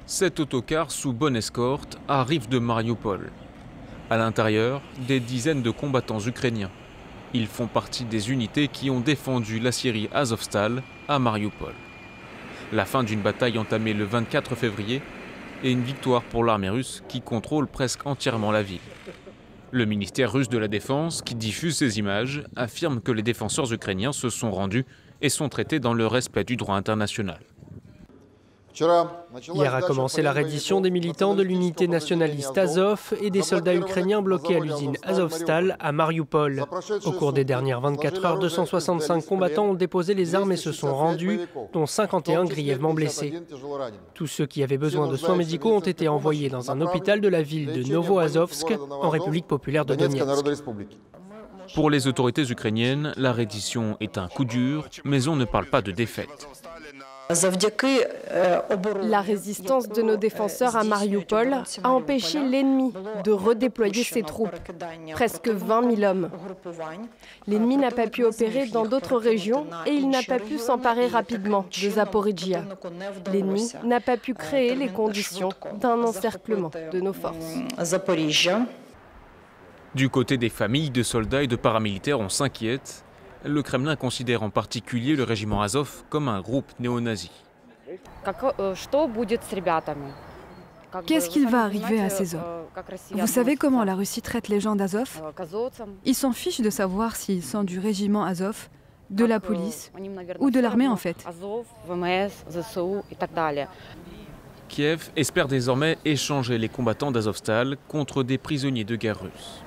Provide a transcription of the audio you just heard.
Cet autocar sous bonne escorte arrive de Mariupol. À l'intérieur, des dizaines de combattants ukrainiens. Ils font partie des unités qui ont défendu l'aciérie Azovstal à Mariupol. La fin d'une bataille entamée le 24 février et une victoire pour l'armée russe qui contrôle presque entièrement la ville. Le ministère russe de la Défense, qui diffuse ces images, affirme que les défenseurs ukrainiens se sont rendus et sont traités dans le respect du droit international. Hier a commencé la reddition des militants de l'unité nationaliste Azov et des soldats ukrainiens bloqués à l'usine Azovstal à Mariupol. Au cours des dernières 24 heures, 265 combattants ont déposé les armes et se sont rendus, dont 51 grièvement blessés. Tous ceux qui avaient besoin de soins médicaux ont été envoyés dans un hôpital de la ville de Novoazovsk, en République populaire de Donetsk. Pour les autorités ukrainiennes, la reddition est un coup dur, mais on ne parle pas de défaite. La résistance de nos défenseurs à Mariupol a empêché l'ennemi de redéployer ses troupes, presque 20 000 hommes. L'ennemi n'a pas pu opérer dans d'autres régions et il n'a pas pu s'emparer rapidement de Zaporijia. L'ennemi n'a pas pu créer les conditions d'un encerclement de nos forces. Du côté des familles de soldats et de paramilitaires, on s'inquiète. Le Kremlin considère en particulier le régiment Azov comme un groupe néo-nazi. Qu'est-ce qu'il va arriver à ces hommes? Vous savez comment la Russie traite les gens d'Azov? Ils s'en fichent de savoir s'ils sont du régiment Azov, de la police ou de l'armée en fait. Kiev espère désormais échanger les combattants d'Azovstal contre des prisonniers de guerre russes.